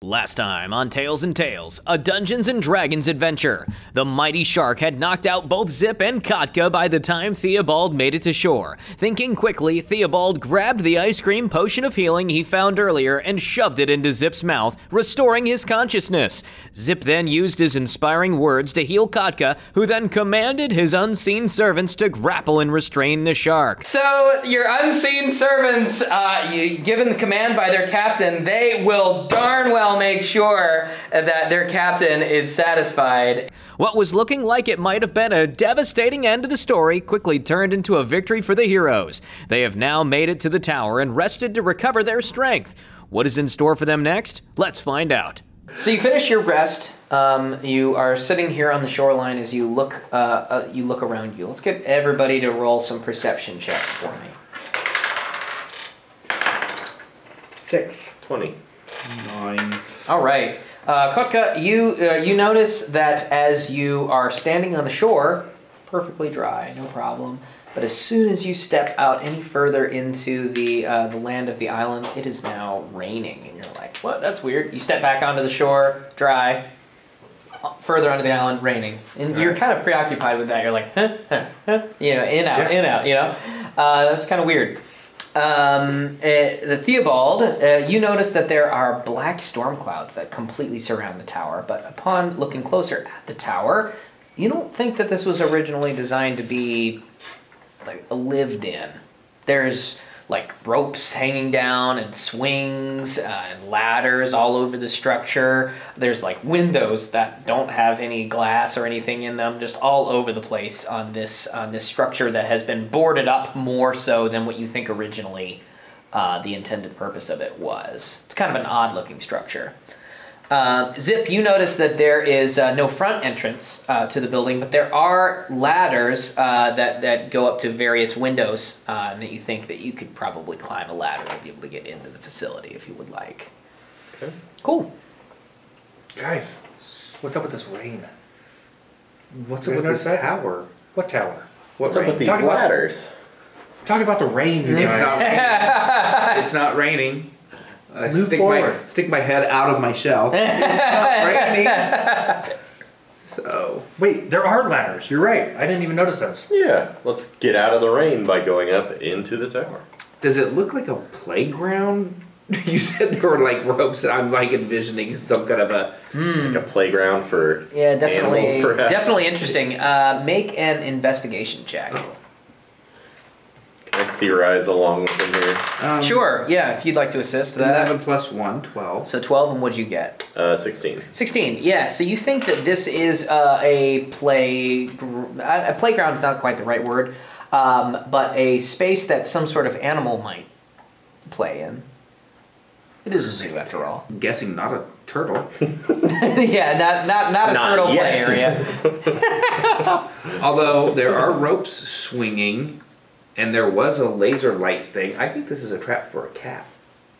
Last time on Tales and Tales, a Dungeons and Dragons adventure. The mighty shark had knocked out both Zip and Kotka by the time Theobald made it to shore. Thinking quickly, Theobald grabbed the ice cream potion of healing he found earlier and shoved it into Zip's mouth, restoring his consciousness. Zip then used his inspiring words to heal Kotka, who then commanded his unseen servants to grapple and restrain the shark. So, your unseen servants, given the command by their captain, they will darn well make sure that their captain is satisfied. What was looking like it might have been a devastating end to the story quickly turned into a victory for the heroes. They have now made it to the tower and rested to recover their strength. What is in store for them next? Let's find out. So you finish your rest. You are sitting here on the shoreline as you look around you. Let's get everybody to roll some perception checks for me. 6. 20. 9. All right. Kotka, you notice that as you are standing on the shore, perfectly dry, no problem. But as soon as you step out any further into the land of the island, it is now raining. And you're like, what? That's weird. You step back onto the shore, dry. Further onto the island, raining. And you're kind of preoccupied with that. You're like, you know, in, out, you know. That's kind of weird. The Theobald, you notice that there are black storm clouds that completely surround the tower, but upon looking closer at the tower, you don't think that this was originally designed to be like lived in. There's like ropes hanging down and swings and ladders all over the structure. There's like windows that don't have any glass or anything in them, just all over the place on this structure that has been boarded up more so than what you think originally the intended purpose of it was. It's kind of an odd looking structure. Zip, you notice that there is no front entrance to the building, but there are ladders that go up to various windows that you think that you could probably climb a ladder to be able to get into the facility if you would like. Okay. Cool. Guys, what's up with this rain? What's up with this tower? What tower? What's up with these ladders? Talking about the rain, you It's guys. not raining. It's not raining. I Move forward. stick my head out of my shell. It's not raining. So. Wait, there are ladders. You're right. I didn't even notice those. Yeah, let's get out of the rain by going up into the tower. Does it look like a playground? You said there were like ropes, and I'm like envisioning some kind of a Like a playground for definitely, animals, perhaps. definitely interesting. Make an investigation check. Can I theorize along with them here? Sure, yeah, if you'd like to assist that. 11 plus 1, 12. So 12, and what'd you get? 16. 16, yeah. So you think that this is a playground is not quite the right word, but a space that some sort of animal might play in. It is a zoo, after all. I'm guessing not a turtle. Yeah, not a turtle play yet. area. Although there are ropes swinging, and there was a laser light thing. I think this is a trap for a cat.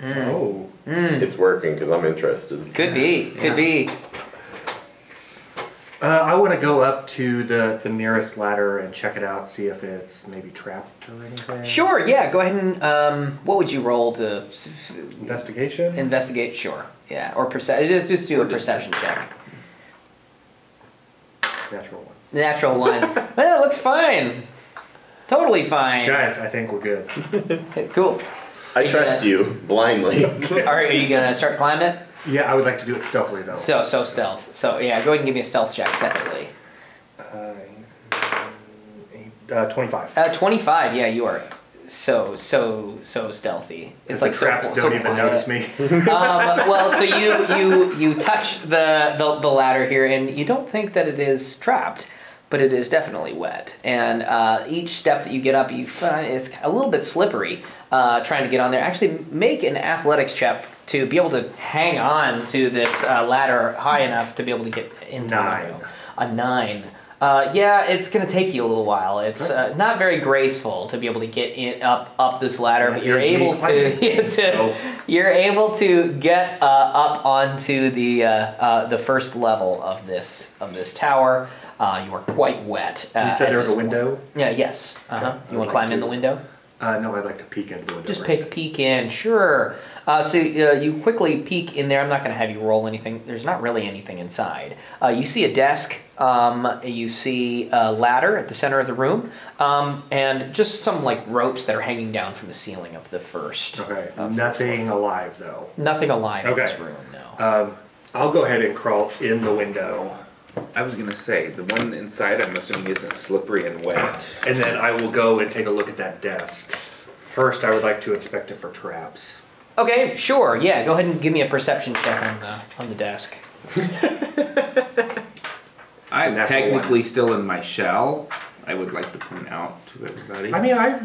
Oh. It's working because I'm interested. Could be, could be. I want to go up to the nearest ladder and check it out, see if it's maybe trapped or anything. Sure, yeah, go ahead and, what would you roll to Investigation? investigate? Sure, yeah, or just do a perception check. Natural one. Natural one. Well, it looks fine. Totally fine. Guys, I think we're good. Cool. I trust you blindly. Are you gonna start climbing it? Yeah, I would like to do it stealthily though. So stealth. So yeah, go ahead and give me a stealth check separately. 25. 25. Yeah, you are so stealthy. It's like traps don't even quiet. notice me. Well, so you touch the ladder here, and you don't think that it is trapped, but it is definitely wet. And each step that you get up, you find it's a little bit slippery. Trying to get on there. Actually, make an athletics check to be able to hang on to this ladder high enough to be able to get into 9. the window. A 9. Yeah, it's going to take you a little while. It's not very graceful to be able to get up this ladder, but you're able you're able to get up onto the first level of this tower. You are quite wet. You said there was a window? Yeah. Yes. Okay. You want to climb in the window? No, I'd like to peek into the window Just first. peek in, sure. So you quickly peek in there. I'm not going to have you roll anything. There's not really anything inside. You see a desk. You see a ladder at the center of the room, and just some like ropes that are hanging down from the ceiling of the first. Okay. Nothing alive though. Nothing alive in this room. No. I'll go ahead and crawl in the window, I was gonna say, the one inside I'm assuming isn't slippery and wet. and then I will go and take a look at that desk. First, I would like to inspect it for traps. Okay, sure. Yeah, go ahead and give me a perception check on the desk. I'm natural technically still in my shell. I would like to point out to everybody. I mean, I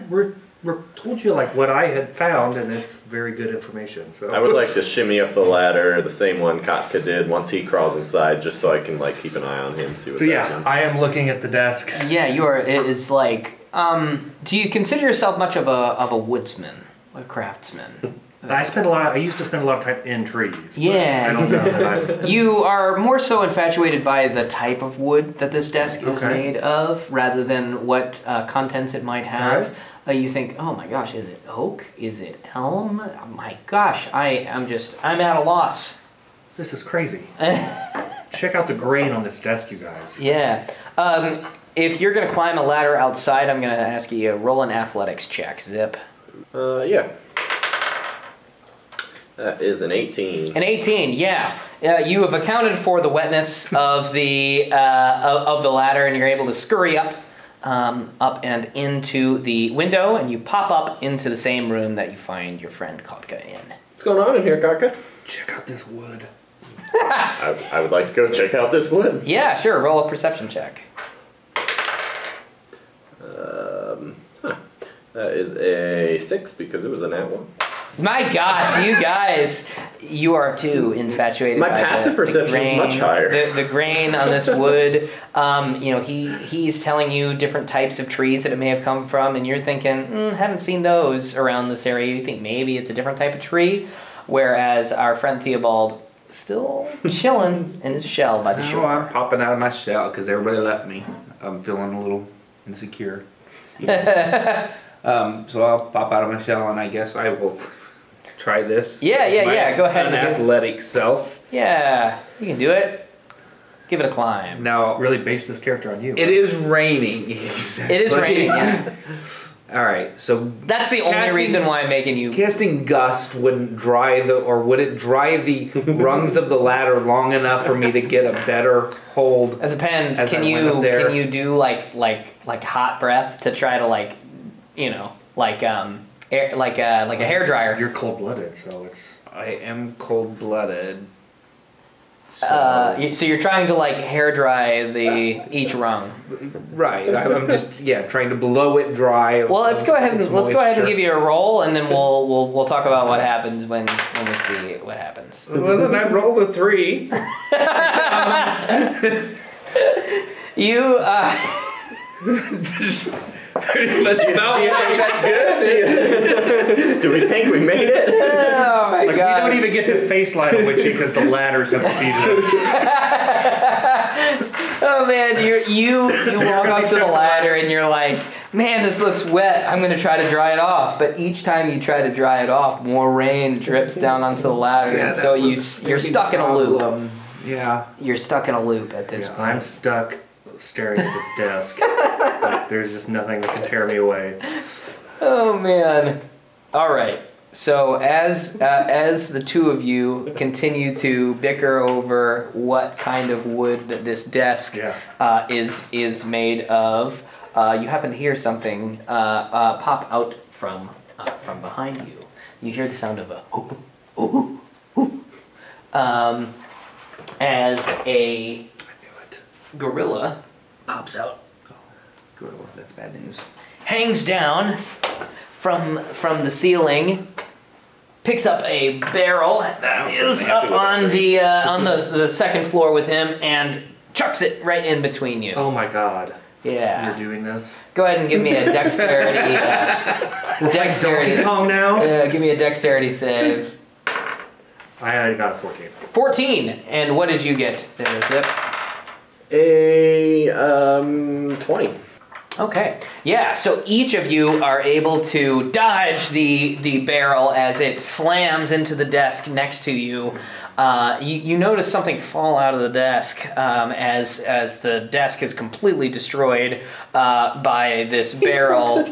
told you like what I had found, and it's very good information. So I would like to shimmy up the ladder, the same one Kotka did once he crawls inside, just so I can like keep an eye on him, see what's So yeah, happening. I am looking at the desk. Yeah, you are. It is like. Do you consider yourself much of a woodsman, a craftsman? I used to spend a lot of time in trees. but Yeah. I don't know that You are more so infatuated by the type of wood that this desk is Okay. made of, rather than what contents it might have. You think, oh my gosh, is it oak? Is it elm? Oh my gosh, I'm at a loss. This is crazy. Check out the grain on this desk, you guys. Yeah. If you're gonna climb a ladder outside, I'm gonna ask you to roll an athletics check. Zip. Yeah. That is an 18. An 18, yeah. You have accounted for the wetness of the ladder, and you're able to scurry up and into the window, and you pop up into the same room that you find your friend Kotka in. What's going on in here, Kotka? Check out this wood. I would like to go check out this wood. Yeah, sure. Roll a perception check. That is a 6 because it was a nat 1. My gosh, you guys, you are too infatuated. My by passive perception is grain, much higher. The grain on this wood. He's telling you different types of trees that it may have come from, and you're thinking, haven't seen those around this area. You think maybe it's a different type of tree, whereas our friend Theobald still chilling in his shell by the Oh, shore. I'm popping out of my shell because everybody left me. I'm feeling a little insecure. So I'll pop out of my shell, and I guess I will try this. Yeah. Go ahead An and athletic self. Yeah, you can do it. Give it a climb. Now, Really base this character on you. it is raining. It is raining. Yeah. All right, so That's the only Casting- reason why I'm making you. casting gust wouldn't dry would it dry the rungs of the ladder long enough for me to get a better hold? It depends. As Can I went up there. you do like hot breath to try to like air, like a hair dryer? You're cold-blooded, so it's... I am cold-blooded. So you're trying to like hair dry each rung. Right, I'm just trying to blow it dry. Well, let's go ahead and Moisture. give you a roll, and then we'll talk about what happens when we see what happens. Well, then I rolled a 3. You Just pretty much about That's good. Do we think we made it? oh my Like, god. we don't even get to face Lionel Witchie because the ladders have defeated us. Oh man, you walk up to the ladder and you're like, man, this looks wet. I'm gonna try to dry it off. But each time you try to dry it off, more rain drips down onto the ladder, and so you're stuck in a loop. Yeah. You're stuck in a loop at this Yeah, point. I'm stuck staring at this desk. Like, there's just nothing that can tear me away. Oh man. All right. So as the two of you continue to bicker over what kind of wood that this desk is made of, you happen to hear something pop out from behind you. You hear the sound of a ooh, ooh, ooh, as a gorilla pops out, Good. That's bad news. hangs down from the ceiling, picks up a barrel that is up on the second floor with him, and chucks it right in between you. Oh my god. Yeah. You're doing this? Go ahead and give me a dexterity. Donkey Kong now? Give me a dexterity save. I got a 14. 14. And what did you get there, Zip? A 20. Okay. Yeah, so each of you are able to dodge the barrel as it slams into the desk next to you. You notice something fall out of the desk as the desk is completely destroyed by this barrel.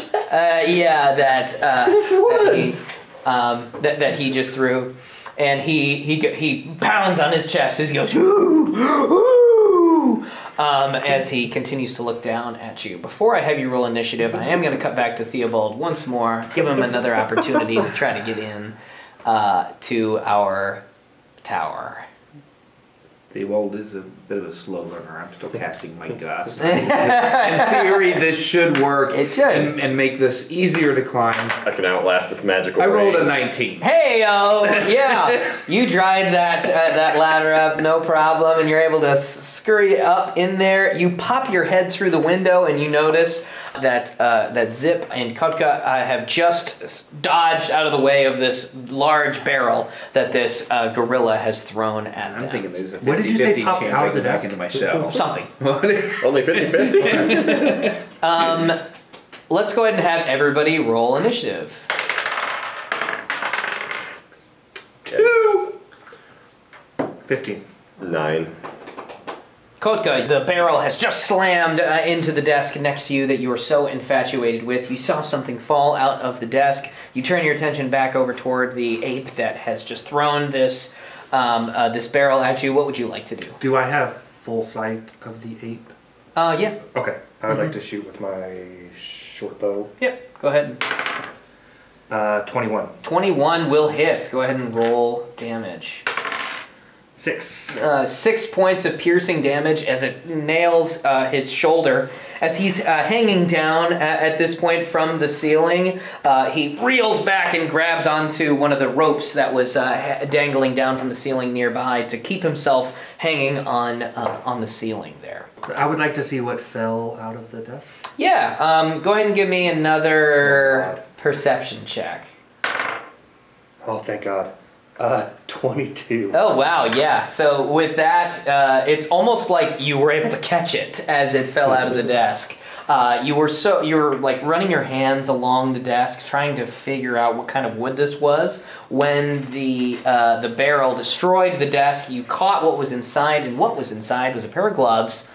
That he just threw, and he pounds on his chest as he goes ooh, ooh, as he continues to look down at you. Before I have you roll initiative, I am going to cut back to Theobald once more, give him another opportunity to try to get in to our tower. Theobald is a bit of a slow learner. I'm still casting my gust. In theory, this should work. It should. And make this easier to climb. I can outlast this magical I rolled rain. a 19. Hey-o! Yeah, you dried that ladder up, no problem, and you're able to scurry up in there. You pop your head through the window, and you notice that Zip and Kotka have just dodged out of the way of this large barrel that this gorilla has thrown at them. I'm thinking there's a What did you say 50-50 popped chance out I of the get back desk? into my shell. Something. Only 50-50? Let's go ahead and have everybody roll initiative. 15. 9. Kotka, the barrel has just slammed into the desk next to you that you were so infatuated with. You saw something fall out of the desk. You turn your attention back over toward the ape that has just thrown this barrel at you. What would you like to do? Do I have full sight of the ape? Yeah. Okay. I would like to shoot with my short bow. Yep. Go ahead. 21. 21 will hit. Go ahead and roll damage. 6. 6 points of piercing damage as it nails his shoulder. As he's hanging down at this point from the ceiling, he reels back and grabs onto one of the ropes that was dangling down from the ceiling nearby to keep himself hanging on the ceiling there. I would like to see what fell out of the desk. Yeah, go ahead and give me another perception check. Oh, thank God. 22. Oh wow, yeah. So with that, it's almost like you were able to catch it as it fell out of the desk. You were like running your hands along the desk, trying to figure out what kind of wood this was. When the barrel destroyed the desk, you caught what was inside, and what was inside was a pair of gloves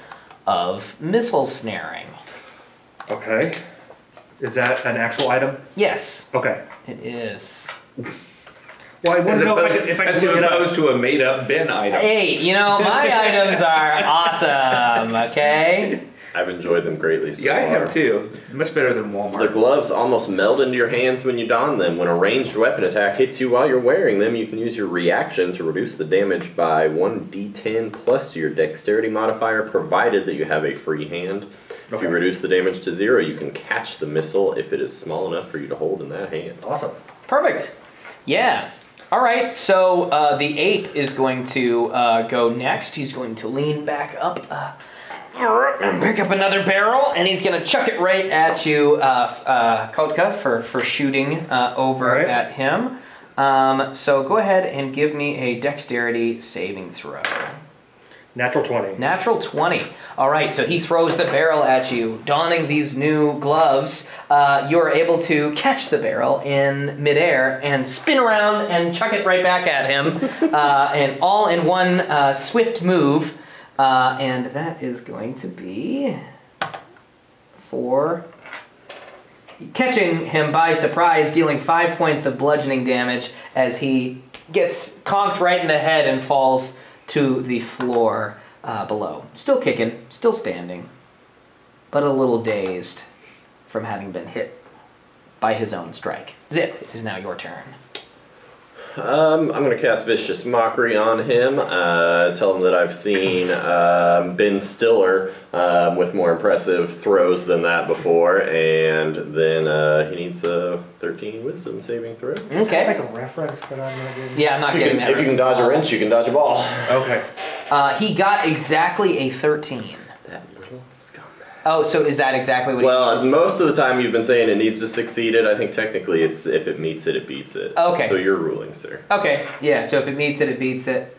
of missile snaring. Okay. Is that an actual item? Yes, Okay. it is. Well, I want to know if I As can look it up. opposed to a made-up bin item. Hey, you know, my items are awesome, okay? I've enjoyed them greatly so Yeah, I far. have too. It's much better than Walmart. The gloves almost meld into your hands when you don them. When a ranged weapon attack hits you while you're wearing them, you can use your reaction to reduce the damage by 1d10 plus your dexterity modifier, provided that you have a free hand. If you reduce the damage to 0, you can catch the missile if it is small enough for you to hold in that hand. Awesome. Perfect. Yeah. All right, so the ape is going to go next. He's going to lean back up and pick up another barrel, and he's going to chuck it right at you, Kotka, for shooting over at him. So go ahead and give me a dexterity saving throw. Natural 20. Natural 20. All right, so he throws the barrel at you. Donning these new gloves, you're able to catch the barrel in midair and spin around and chuck it right back at him, and all in one swift move. And that is going to be for catching him by surprise, dealing 5 points of bludgeoning damage as he gets conked right in the head and falls to the floor below. Still kicking, still standing, but a little dazed from having been hit by his own strike. Zip, it is now your turn. I'm going to cast Vicious Mockery on him, tell him that I've seen Ben Stiller with more impressive throws than that before, and then he needs a 13 Wisdom saving throw. Okay. Like a reference that I'm not getting? Yeah, I'm not getting that. If you can dodge a wrench, you can dodge a ball. Okay. He got exactly a 13. That little scumbag. Oh, so is that exactly what he Well, did? most of the time you've been saying it needs to succeed it. I think technically it's if it meets it, it beats it. Okay. So you're ruling, sir. Okay, yeah, so if it meets it, it beats it.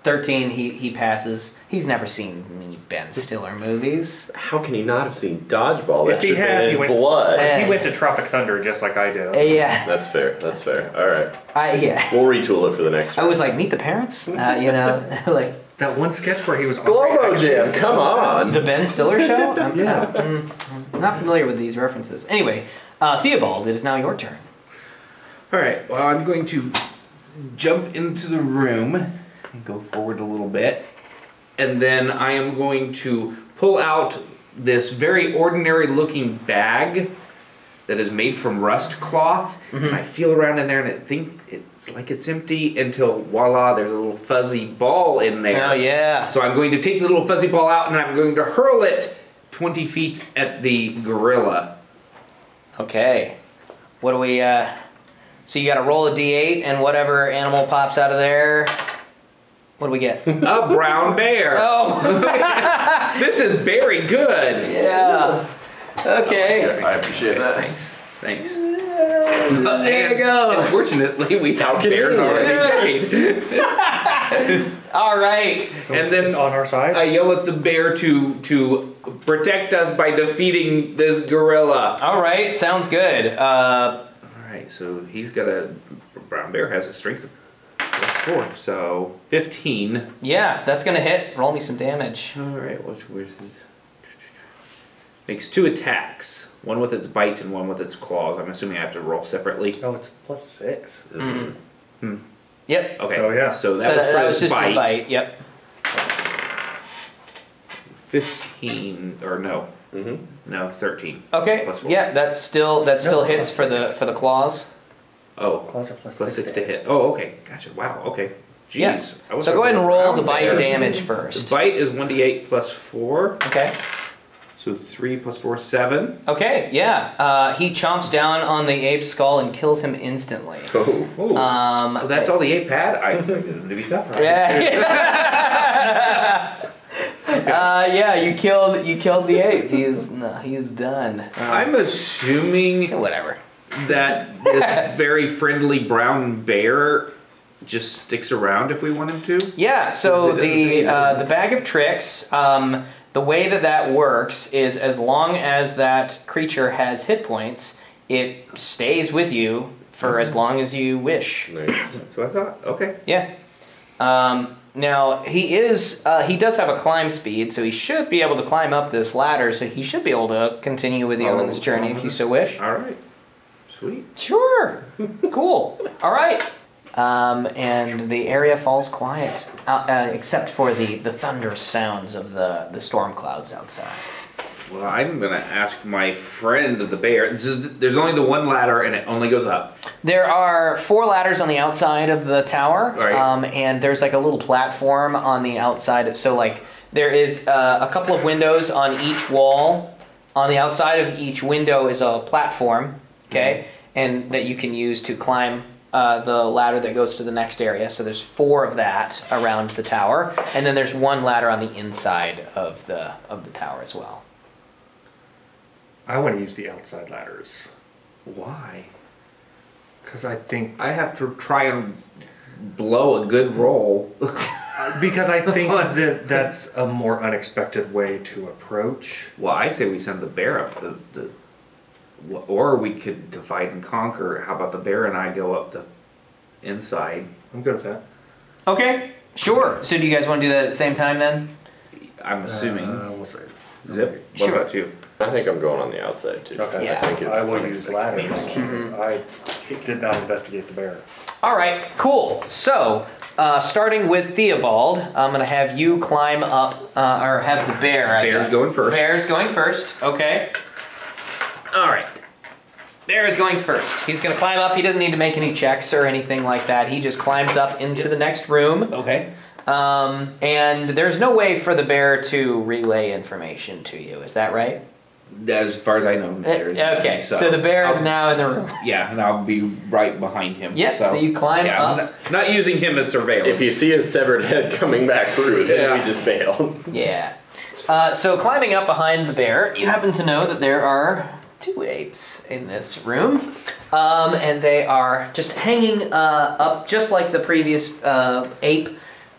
13, he passes. He's never seen many Ben Stiller movies. How can he not have seen Dodgeball? That If he should has, be he his went- blood. Hey. He went to Tropic Thunder just like I did. Yeah. That's fair. That's fair. All right. Yeah. We'll retool it for the next I one. was like, meet the parents? You know, like That one sketch where he was Globo Jam, come on. the Ben Stiller show? I'm Yeah. not familiar with these references. Anyway, Theobald, it is now your turn. All right. Well, I'm going to jump into the room and go forward a little bit, and then I am going to pull out this very ordinary-looking bag that is made from rust cloth. And I feel around in there, and I think it's like it's empty until voila, there's a little fuzzy ball in there. Oh, yeah. So I'm going to take the little fuzzy ball out, and I'm going to hurl it 20 feet at the gorilla. Okay. What do we, so you gotta roll a d8, and whatever animal pops out of there, what do we get? A brown bear. Oh! This is very good. Yeah. Okay. I appreciate that. Thanks. There you go. Unfortunately, we have convenient. bears already made. All right. So And then it's on our side. I yell at the bear to protect us by defeating this gorilla. All right. Sounds good. All right, so he's got a brown bear has a strength of +4, so 15. Yeah, that's gonna hit. Roll me some damage. All right, where's his? Makes 2 attacks. One with its bite and one with its claws. I'm assuming I have to roll separately. Oh, it's +6. Yep. Okay. So, yeah. So that was for his just bite. his bite. Yep. 15 or no. No, 13. Okay. +4. Yeah, that still No, hits for +6. the claws. Oh, Claws are +6 to hit. Oh, okay. Gotcha. Wow. Okay. Jeez. Yeah. I was So go ahead and hoping roll brown the bite bear. damage The first. bite is 1d8 +4. Okay. So 3 + 4, 7. Okay. Yeah. He chomps down on the ape's skull and kills him instantly. Oh. Ooh. Well, that's all the ape had. I expected him to be tougher. Yeah. Yeah. You killed the ape. He is done. I'm assuming Whatever. that this very friendly brown bear just sticks around if we want him to. Yeah. So It doesn't say it doesn't. the bag of tricks. The way that works is as long as that creature has hit points, it stays with you for as long as you wish. Nice. That's what I thought. Okay. Yeah. Now he does have a climb speed, so he should be able to climb up this ladder. So he should be able to continue with you on this journey if you so wish. All right. Sweet. Sure. Cool. All right. And the area falls quiet, except for the thunderous sounds of the storm clouds outside. Well, I'm going to ask my friend the bear. So there's only the one ladder and it only goes up. There are 4 ladders on the outside of the tower, Right. And there's like a little platform on the outside. So like there is a couple of windows on each wall. On the outside of each window is a platform, okay, and that you can use to climb the ladder that goes to the next area. So there's 4 of that around the tower, and then there's 1 ladder on the inside of the tower as well. I want to use the outside ladders. Why? Because I think I have to try and blow a good roll. that that's a more unexpected way to approach. Well, I say we send the bear up or we could divide and conquer. How about the bear and I go up the inside? I'm good with that. Okay, sure. So do you guys want to do that at the same time then? I'm assuming. We'll see. Zip. Sure. What about you? I think I'm going on the outside too. Okay. Yeah. I think it's I will use unexpected. ladders because I did not investigate the bear. All right, cool. So, starting with Theobald, I'm going to have you climb up, or have the bear, I Bear's guess. going first. Bear's going first, okay. All right. Bear is going first. He's going to climb up. He doesn't need to make any checks or anything like that. He just climbs up into the next room. Okay. And there's no way for the bear to relay information to you. Is that right? As far as I know, there's Okay, so the bear is now in the room. Yeah, and I'll be right behind him. Yep, so you climb up. I'm not using him as surveillance. If you see his severed head coming back through, then we just bail. Yeah. So climbing up behind the bear, you happen to know that there are 2 apes in this room. And they are just hanging up just like the previous ape.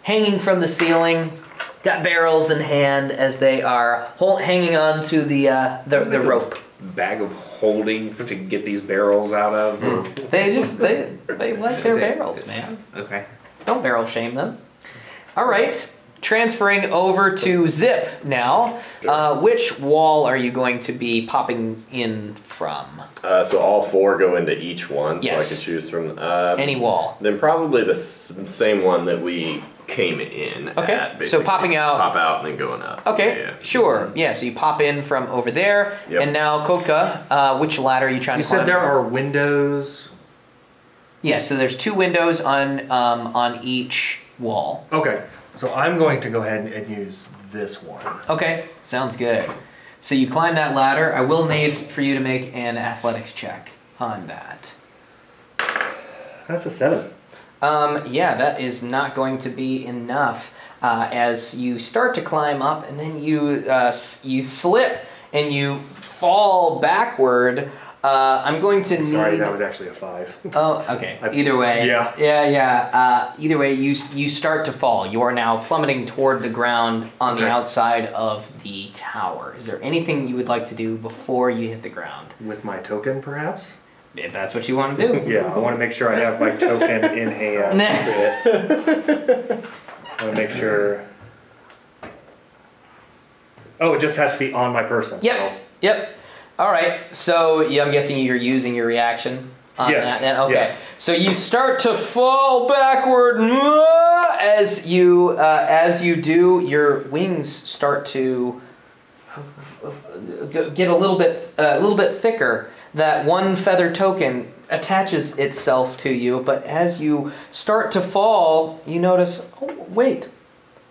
hanging from the ceiling, got barrels in hand as they are hanging on to the rope. Bag of holding to get these barrels out of? Or... They like their barrels, man. Okay. Don't barrel shame them. All right, transferring over to Zip now. Which wall are you going to be popping in from? So all 4 go into each one, Yes. so I can choose from... Any wall. Then probably the same one that we came in Okay, at, so basically. popping out... Pop out and then going up. Okay, Yeah. sure. Yeah, so you pop in from over there. Yep. And now, Kotka, which ladder are you trying You to climb? said there are windows. Yeah, so there's 2 windows on each wall. Okay, so I'm going to go ahead and use this one. Okay, sounds good. So you climb that ladder. I will need for you to make an athletics check on that. That's a 7. Yeah, that is not going to be enough. As you start to climb up, and then you slip and you fall backward. I'm going to need... Sorry, that was actually a 5. Oh, okay. Either way. Yeah. Either way, you start to fall. You are now plummeting toward the ground on the outside of the tower. Is there anything you would like to do before you hit the ground? With my token, perhaps? If that's what you want to do. Yeah, I want to make sure I have my token in hand. I want to make sure... Oh, it just has to be on my person. Yep. Yep. All right. So yeah, I'm guessing you're using your reaction on Yes. that. Then? Okay. Yeah. So you start to fall backward as you do. Your wings start to get a little bit thicker. That one feather token attaches itself to you, but as you start to fall, you notice, oh wait,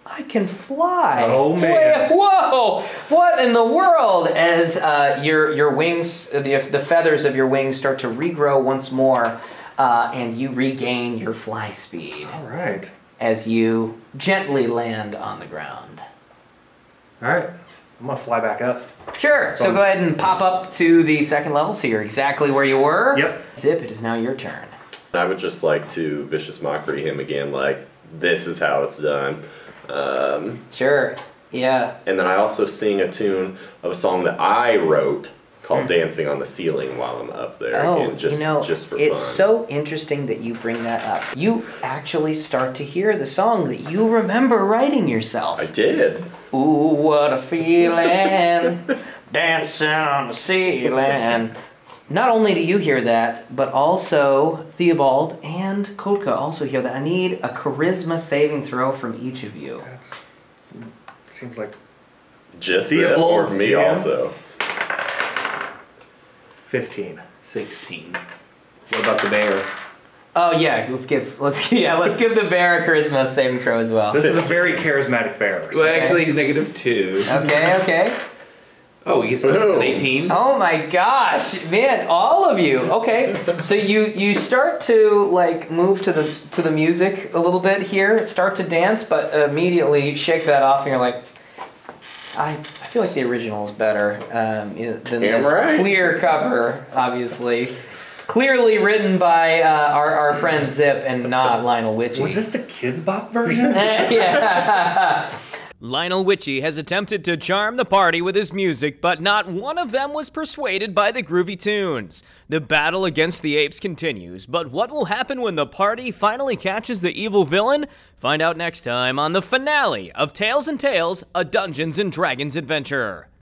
I can fly. Oh man! Wait, whoa! What in the world? As your wings, the feathers of your wings start to regrow once more, and you regain your fly speed. All right. As you gently land on the ground. All right. I'm gonna fly back up. Sure. So go ahead and pop up to the 2nd level, so you're exactly where you were. Yep. Zip, it is now your turn. I would just like to vicious mockery him again, like, this is how it's done. Sure. Yeah. And then I also sing a tune of a song that I wrote called Dancing on the Ceiling while I'm up there. Oh, Again, just for it's fun. so interesting that you bring that up. You actually start to hear the song that you remember writing yourself. I did. Ooh, what a feeling, dancing on the ceiling. Not only do you hear that, but also Theobald and Kotka also hear that. I need a charisma saving throw from each of you. Seems like Just that, or me Jam. also. 15. 16. What about the bear? Oh yeah, let's give the bear a charisma saving throw as well. This is a very charismatic bear. Well, actually, he's -2. Okay. Oh, he gets an 18. Oh my gosh, man, all of you. Okay, so you start to like move to the music a little bit here, start to dance, but immediately shake that off, and you're like, I feel like the original is better than this clear cover, obviously. Clearly written by our friend Zip and not Lionel Witchie. Was this the Kids Bop version? Yeah. Lionel Witchie has attempted to charm the party with his music, but not one of them was persuaded by the groovy tunes. The battle against the apes continues, but what will happen when the party finally catches the evil villain? Find out next time on the finale of Tales and Tales, a Dungeons and Dragons adventure.